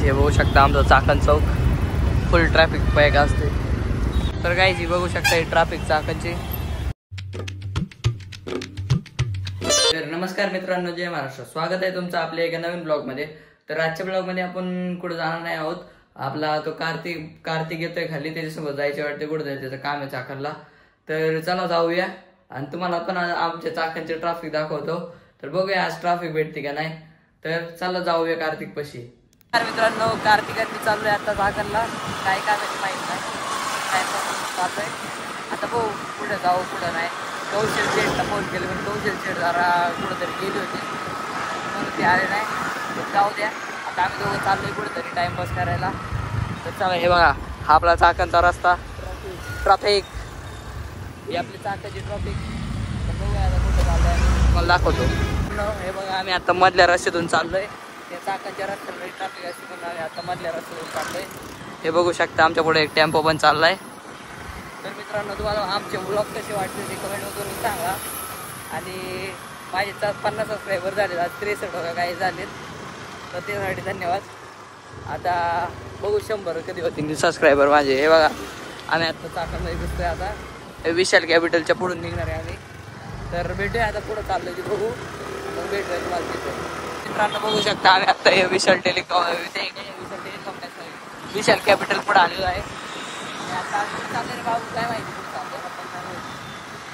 हे बघू शकता आमचं चाकण चौक फुल ट्रॅफिक पॅक असते. तर गाईज ही बघू शकता ट्रॅफिक चाकणची. तर नमस्कार मित्रांनो, जय महाराष्ट्र. स्वागत आहे तुमचं आपल्या एका नवीन ब्लॉगमध्ये. तर आजच्या ब्लॉगमध्ये आपण कुठं जाणार नाही आहोत. आपला तो कार्तिक येतोय खाली, त्याच्यासोबत जायचे वाटते कुठं जायचं, त्याचं काम आहे चाकणला. तर चला जाऊया आणि तुम्हाला पण आमच्या चाकणचे ट्रॅफिक दाखवतो. तर बघूया आज ट्रॅफिक भेटते का नाही. तर चला जाऊया कार्तिक पशी. मित्रांनो, कार्तिकांनी चाललोय आता चाकणला. काय कामाची माहिती नाही, काय चाललोय आता. भाऊ कुठं जाऊ कुठं नाही. कौशल शेठला फोन केलं पण कौशल शेठ जरा कुठंतरी गेली होती म्हणून ते आले नाही. तर जाऊ द्या, आता आम्ही दोघं चाललोय कुठंतरी टाइमपास करायला. तर चला, हे बघा हा आपला चाकणचा रस्ता. ट्रॅफिक ही आपली चाकणची ट्रॅफिक. तर बघूया आता कुठं चाललोय, तुम्हाला दाखवतो. हे बघा आम्ही आता मधल्या रस्त्यातून चाललोय. त्या चाकणच्या रस्त्याला ट्रॅफिक असते पण आम्ही आता मधल्या रस्त्यातून चाललोय. हे बघू शकता आमच्या पुढे एक टेम्पो पण चाललाय. तर मित्रांनो, तुम्हाला आमचे ब्लॉग कसे वाटले ते कमेंटमधून सांगा. आणि माझे 50 सबस्क्रायबर झालेत, आज 63 काही झालेत. तर त्यासाठी धन्यवाद. आता बघू 100 कधी होतील सबस्क्रायबर माझे. हे बघा आम्ही आता चाकणमध्ये दिसतोय. आता विशाल कॅपिटलच्या पुढून निघणार आहे आम्ही. तर भेटूया आता पुढं चाललोय की बघू, मग भेटूया तुम्हाला तिथे. मित्रांनो बघू शकता आम्ही आता हे विशाल विशाल कॅपिटल पुढे आलेलो आहे. आता चालले बाबू काय माहिती कुठं चाललंय.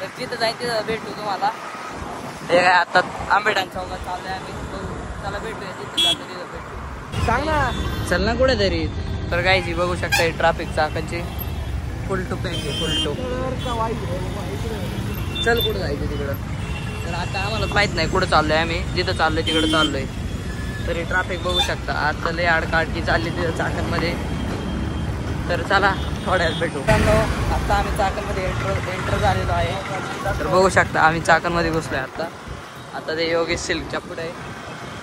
तर तिथं जाईल, तिथं भेटू तुम्हाला. हे काय आता आंबेडान चौकात चाललोय आम्ही. चला भेटूया तिथं, जातो तिथं भेटू. सांग ना, चल ना कुठे तरी. तर गायची बघू शकता ट्रॅफिक चाकणची फुल टू पॅक आहे, फुल टू. चल कुठं जायचं तिकडं. तर आता आम्हाला माहीत नाही कुठं चाललोय आम्ही. जिथं चाललोय तिकडं चाललोय. तरी ट्रॅफिक बघू शकता. आता लय आडकाडकी चालली तिथं चाकणमध्ये. तर चला थोड्याच भेटू. आता आम्ही चाकणमध्ये एंटर झालेलो आहे. तर बघू शकता आम्ही चाकणमध्ये घुसलोय आता. आता ते योगेश सिल्कच्या पुढे आहे.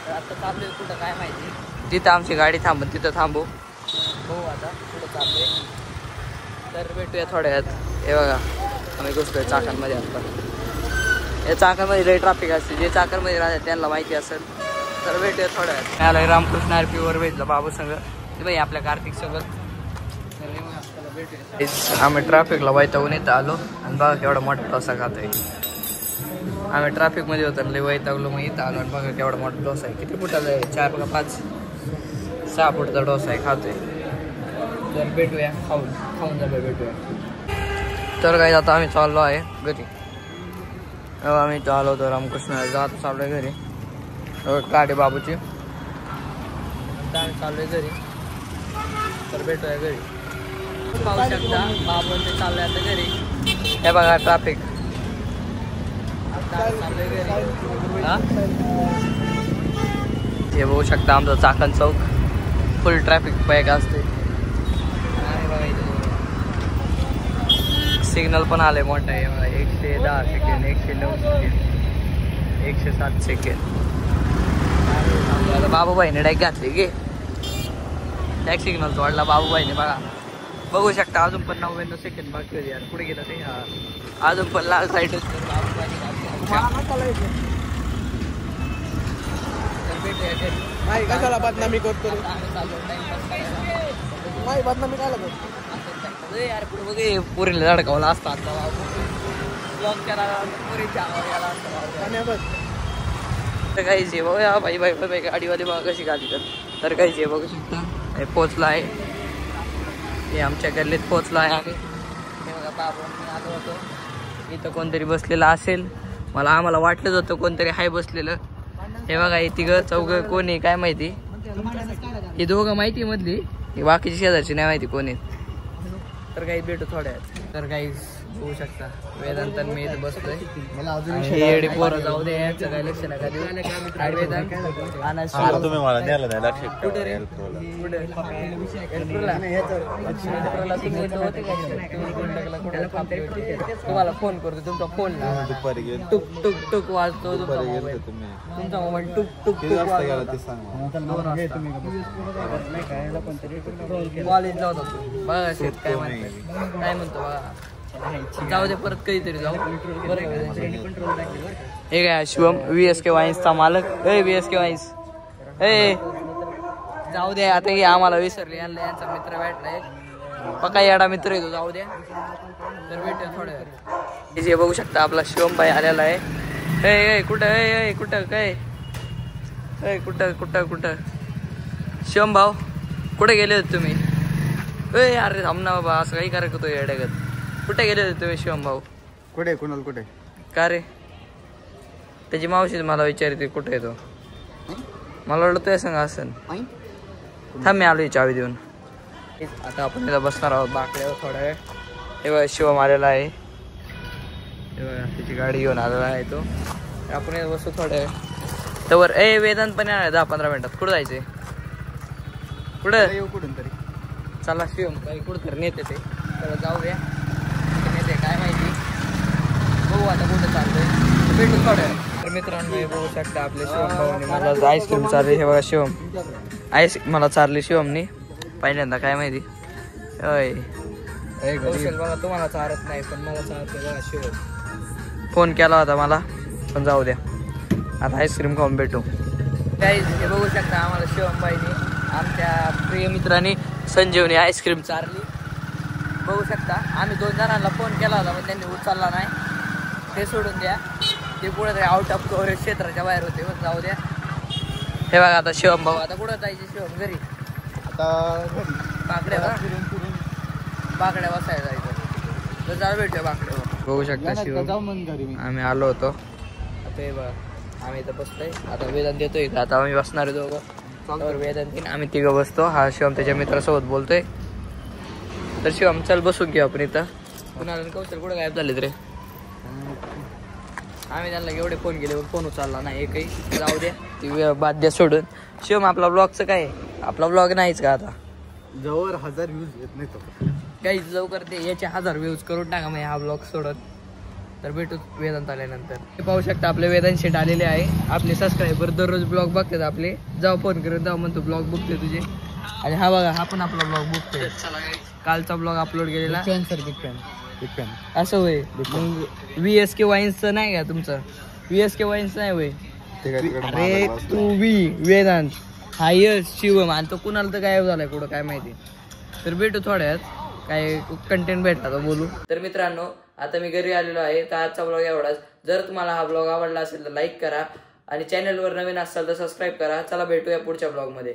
तर आता चाललोय कुठं काय माहिती. जिथं आमची गाडी थांबत तिथं थांबू. हो आता पुढं चाललोय. तर भेटूया थोड्या वेळात. हे बघा आम्ही घुसलोय चाकणमध्ये आता. या चाकणमध्ये लई ट्रॅफिक असते. जे चाकणमध्ये राहतात त्यांना माहिती असेल. तर भेटूया थोड्या वेळात. याला रामकृष्ण आरपीवर भेटलं बाबू संग बाई आपल्या कार्तिक सोबत. आम्ही ट्रॅफिकला वैतागून इथं आलो आणि बघा केवढा मोठा डोसा खातोय. आम्ही ट्रॅफिकमध्ये होतो लई वैतागलो, मग इथं आलो आणि बघा केवढा मोठा डोसा आहे. किती फुटाचा आहे? 4 का 5 6 फुटाचा डोसा आहे, खातोय. तर भेटूया खाऊन जाऊया भेटूया. तर काय आता आम्ही चाललो आहे घरी. आम्ही इथं आलो होतो रामकृष्ण जात चाललो आहे घरी. गाडी बाबूची. आम्ही चाललोय घरी. तर भेटूया घरी. पाहू शकता बाबू ते चाललंय आता घरी. हे बघा ट्रॅफिक. चाललंय घरी. हे बघू शकता आमचं चाकण चौक फुल ट्रॅफिक पॅक असते. सिग्नल पण आले मोठा आहे. 110 सेकंड, 109 सेकंड, 107 सेकंड. बाबूबाईने डायक घातली गे. टॅक्स सिग्नल वाढला बाबूबाईने. बघू शकता अजून पण 99 सेकंड बाकी होते यार. पुढे गेलं ते अजून पण लाल साईड. कशाला बदनामी करतो बदनामी काय लागत यार. पुढे बघे पुरीला धडकावला असता आता. तर काहीच आहे बघा. बाई गाडीवाली बघा कशी गाडी. तर काहीच आहे बघू शकता. हे पोचला आहे. हे आमच्या गल्लीत पोचला आहे आम्ही. हे बघा बाबू आलो होतो. इथं कोणतरी बसलेलं असेल. आम्हाला वाटलंच होतं कोणतरी हाय बसलेलं. हे बघा हे तिघं चौघं कोण आहे काय माहिती. हे दोघं माहिती मधली, ही बाकीची शेजारची नाही माहिती कोण आहे. तर काही भेटू थोड्यात. तर काही होऊ शकता वेदांत मी इथं बसतोय. हे पोरं जाऊ दे, याचं काय लक्ष नका देऊ. वेदांत तुम्ही मला द्यायला नाही लक्ष. तुम्हाला फोन करतो. तुमचा फोन दुपारी टुक टुक टुक वाजतो. तुमचा मोबाईल टुक टुक टुक कॉलेजला होता तू. बघा शेत काय म्हणतो काय म्हणतो बघा. जाऊ दे परत कधीतरी जाऊ. हे काय शिवम VSK वाईन्सचा मालक. VSK वाईन्स जाऊ द्या आता हे आम्हाला विसरले यांचा मित्र भेटलाय पक्का येडा मित्र येतो जाऊ द्या तर भेटूया थोड्या वेळात हे बघू शकता आपला शिवम भाई आलेला आहे ए कुठं कुठं काय कुठं कुठं कुठं शिवम भाऊ कुठे गेले होते तुम्ही अरे थांब ना बाबा असं काही करत होतो येड्यागत कुठे गेले होते तुम्ही शिवम भाऊ कुठे कुणाल कुठे का रे त्याची मावशी मला विचारते कुठे येतो मला वाटलं तुझ्या संग असेल थांब मी आलो चावी देऊन आता आपण इथं बसणार आहोत बाकड्यावर थोडा वेळ हे बघा शिवम आलेला आहे हे बघा त्याची गाडी घेऊन आलेला आहे तो आपण इथं बसू थोड्या वेळ तर वेदांत पण येणार 10-15 मिनिटात कुठं जायचंय कुठं येऊ कुठून तरी चला शिवम काही कुठं तर नेते ते तर जाऊ द्या नेते काय माहिती बघू आता कुठं चालतंय भेटू थोड्या तर मित्रांनो हे बघू शकता आपले शिवम भाऊने मला आईस्क्रीम चालली हे बघा शिवम मला चारली शिवमनी पहिल्यांदा काय माहिती बघा तुम्हाला चारत नाही पण मला चारते बघा शिवम फोन केला होता मला पण जाऊ द्या आता आईस्क्रीम खाऊन भेटू काही हे बघू शकता आम्हाला शिवमबाईनी आमच्या प्रिय मित्रांनी संजीवनी आईस्क्रीम चारली बघू शकता आम्ही 2 जणांना फोन केला होता पण त्यांनी उचलला नाही ते सोडून द्या ते पुढे तरी आउट ऑफ कव्हरेज क्षेत्राच्या बाहेर होते पण जाऊ द्या हे बघा आता शिवम भाऊ आता कुठं जायचे शिवम घरी आता बाकड्या बसायला जायचं तर जाऊ भेटूया बाकड्यावर बघू शकता शिवम जाऊ मग घरी आम्ही आलो होतो आता हे बघा आम्ही इथं बसलोय आता वेदांत येतोय इथं आता आम्ही बसणार दोघं वेदांत आम्ही तिघं बसतो हा शिवम त्याच्या मित्रासोबत बोलतोय तर शिवम चल बसून घेऊ आपण इथं कुणाला कौशल कुठं गायब झालेत रे आम्ही त्यांना एवढे फोन केले फोन उचलला नाही एकही जाऊ द्या ती बाध्य सोडून शिवम आपला ब्लॉगचं काय आपला ब्लॉग नाहीच का आता जवळ 1000 व्ह्यूज येत नाही तो काही जाऊ करते याचे 1000 व्ह्यूज करून टाका मग हा ब्लॉग सोडत तर भेटू वेदांत आल्यानंतर हे पाहू शकता आपले वेदांत शेट आलेले आहे आपले सबस्क्रायबर दररोज ब्लॉग बघतात आपले जाऊ फोन करून जाऊ म्हणतो ब्लॉग बघते तुझे आणि हा बघा हा पण आपला ब्लॉग बघतोय कालचा ब्लॉग अपलोड केलेला बिग फॅन असं होय मग VSK वाईन्सचं नाही का तुमचं VSK वाईन्स नाही होय अरे तू वेदांत हा यश शिवम आणि तो कुणाला तर गायब झालाय कुठं काय माहिती तर भेटू थोड्यात काय कंटेंट भेटला तर बोलू तर मित्रांनो आता मी घरी आलेलो आहे तर आजचा ब्लॉग एवढाच जर तुम्हाला हा ब्लॉग आवडला असेल तर लाईक करा आणि चॅनलवर नवीन असाल तर सबस्क्राईब करा चला भेटूया पुढच्या ब्लॉगमध्ये